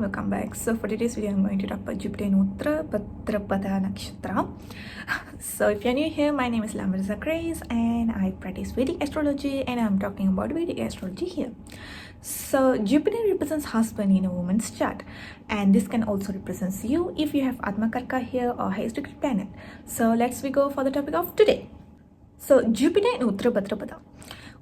welcome back. So for today's video, I'm going to talk about Jupiter in Uttara Bhadrapada Nakshatra. So if you're new here, my name is Lamberza Grace and I practice Vedic astrology and I'm talking about Vedic astrology here. So Jupiter represents husband in a woman's chart, and this can also represent you if you have Atmakarka here or highest degree planet. So let's go for the topic of today. So Jupiter in Uttara Bhadrapada.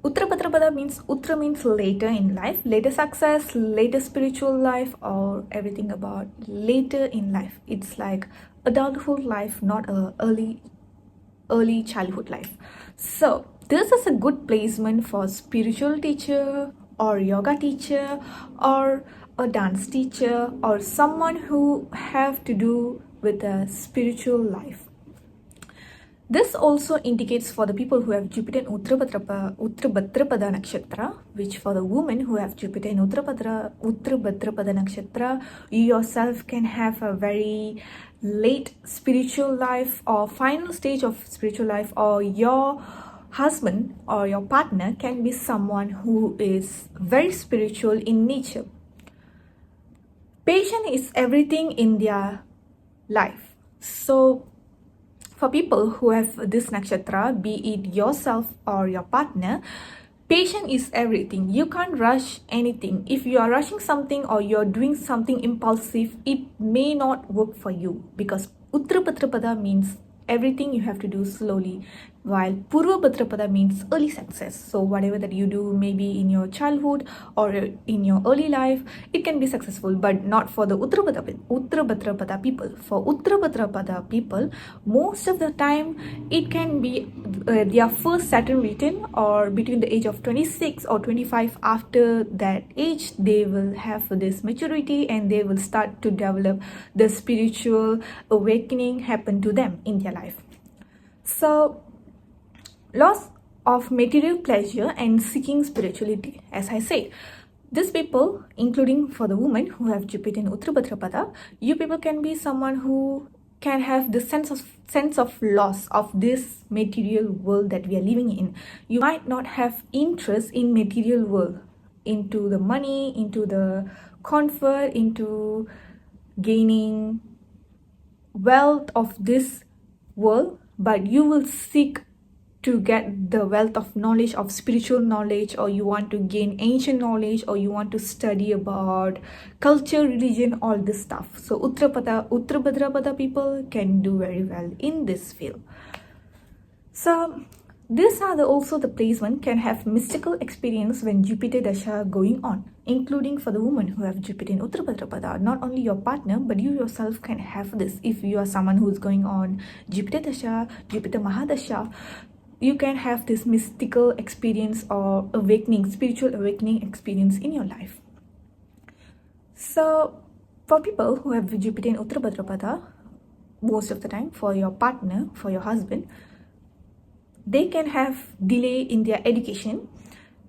Uttara Bhadrapada means Uttara means later in life, later success, later spiritual life, or everything about later in life. It's like adulthood life, not a early childhood life. So this is a good placement for spiritual teacher or yoga teacher or a dance teacher or someone who have to do with a spiritual life. This also indicates for the people who have Jupiter in Uttara Bhadrapada Nakshatra, which for the women who have Jupiter in Uttara Bhadrapada Nakshatra, you yourself can have a very late spiritual life or final stage of spiritual life, or your husband or your partner can be someone who is very spiritual in nature. Patience is everything in their life. So for people who have this nakshatra, be it yourself or your partner, patience is everything. You can't rush anything. If you are rushing something or you're doing something impulsive, it may not work for you, because Uttara Bhadrapada means everything you have to do slowly, while Purva Bhadrapada means early success. So whatever that you do, maybe in your childhood or in your early life, it can be successful, but not for the Uttara Bhadrapada people. For Uttara Bhadrapada people, most of the time it can be their first Saturn return, or between the age of 26 or 25. After that age, they will have this maturity and they will start to develop the spiritual awakening happen to them in their life. So loss of material pleasure and seeking spirituality. As I said, these people, including for the women who have Jupiter in Uttara Bhadrapada, you people can be someone who can have the sense of loss of this material world that we are living in. You might not have interest in material world, into the money, into the comfort, into gaining wealth of this world, but you will seek to get the wealth of knowledge, of spiritual knowledge, or you want to gain ancient knowledge, or you want to study about culture, religion, all this stuff. So Uttara Bhadrapada people can do very well in this field. So these are also the placement can have mystical experience when Jupiter Dasha going on, including for the women who have Jupiter in Uttara Bhadrapada. Not only your partner, but you yourself can have this. If you are someone who is going on Jupiter Dasha, Jupiter Mahadasha, you can have this mystical experience or awakening, spiritual awakening experience in your life. So for people who have Jupiter in Uttara Bhadrapada, most of the time for your partner, for your husband, they can have delay in their education,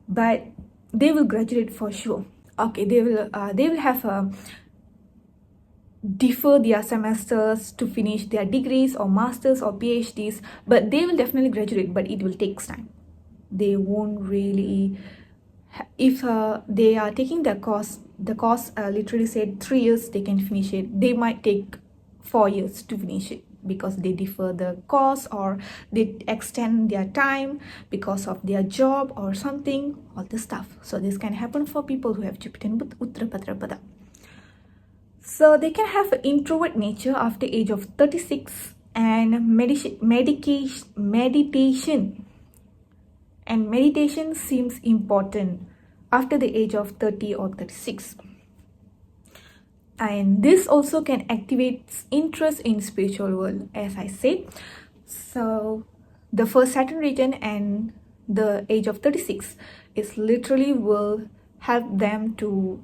but they will graduate for sure. Okay, they will have defer their semesters to finish their degrees or masters or PhDs, but they will definitely graduate, but it will take time. They won't really, if they are taking the course literally said 3 years they can finish it, they might take 4 years to finish it, because they defer the course or they extend their time because of their job or something, all this stuff. So this can happen for people who have Jupiter in Uttara Bhadrapada. So they can have an introvert nature after age of 36, and meditation seems important after the age of 30 or 36. And this also can activate interest in spiritual world, as I said. So the first Saturn return and the age of 36 is literally will help them to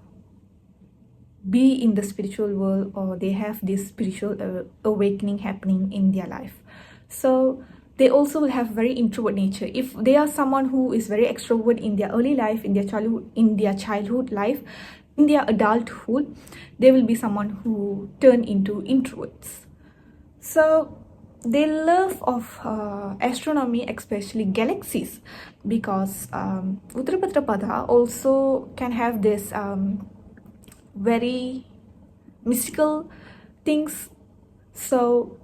be in the spiritual world, or they have this spiritual awakening happening in their life. So they also will have very introvert nature. If they are someone who is very extrovert in their early life, in their childhood life, in their adulthood, they will be someone who turn into introverts. So they love of astronomy, especially galaxies, because Uttara Bhadrapada also can have this very mystical things. So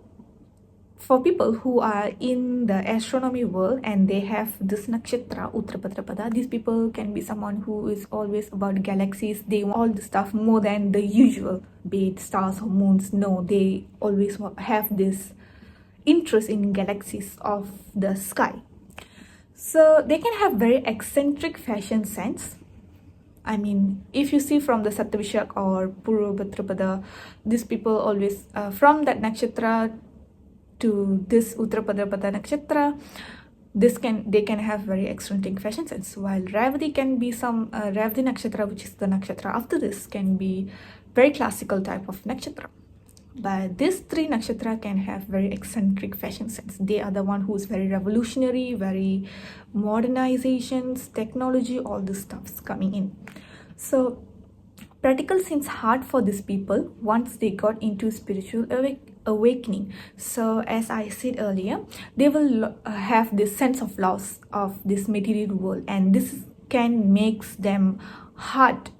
for people who are in the astronomy world and they have this nakshatra Uttara Bhadrapada, these people can be someone who is always about galaxies. They want all the stuff more than the usual, be it stars or moons. No, they always have this interest in galaxies of the sky. So they can have very eccentric fashion sense. I mean, if you see from the Satyavishak or Purva Bhadrapada, these people always from that nakshatra to this Uttara Bhadrapada nakshatra, they can have very eccentric fashion sense. While Revati can be some Revati nakshatra, which is the nakshatra after this, can be very classical type of nakshatra. But these three nakshatra can have very eccentric fashion sense. They are the one who's very revolutionary, very modernizations, technology, all this stuff's coming in. So practical seems hard for these people once they got into spiritual awakening. So as I said earlier, they will have this sense of loss of this material world, and this can makes them hard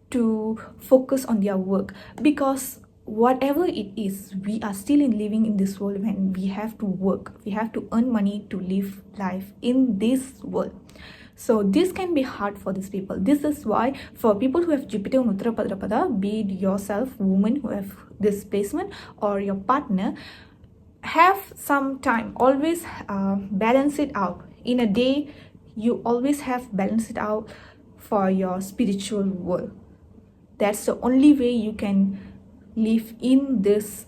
to focus on their work, because whatever it is, we are still living in this world when we have to work, we have to earn money to live life in this world. So this can be hard for these people. This is why for people who have Jupiter and Uttara Bhadrapada, be it yourself, woman who have this placement, or your partner, have some time, always balance it out in a day. You always have balance it out for your spiritual world. That's the only way you can live in this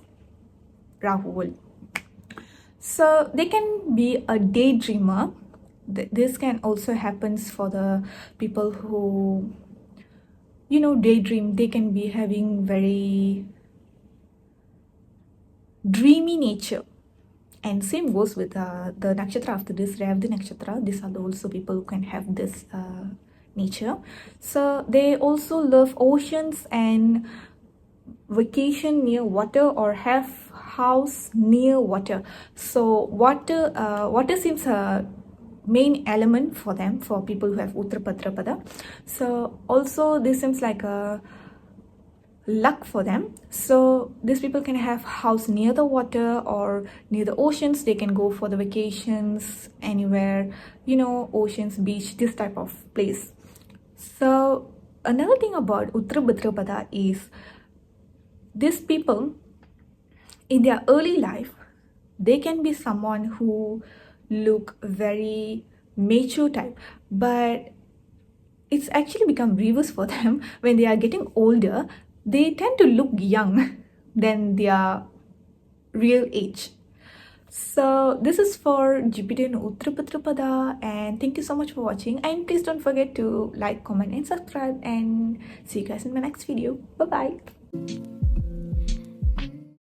Rahu world. So they can be a daydreamer. This can also happens for the people who, you know, daydream. They can be having very dreamy nature, and same goes with the nakshatra after this, Revati nakshatra. These are also people who can have this nature. So they also love oceans and vacation near water, or have house near water. So water seems a main element for them, for people who have Uttara Bhadrapada. So also this seems like a luck for them. So these people can have house near the water or near the oceans. They can go for the vacations anywhere, you know, oceans, beach, this type of place. So another thing about Uttara Bhadrapada is these people in their early life, they can be someone who look very mature type, but it's actually become reverse for them. When they are getting older, they tend to look young than their real age. So this is for Jupiter and Uttara Bhadrapada, and thank you so much for watching, and please don't forget to like, comment and subscribe, and see you guys in my next video. Bye bye.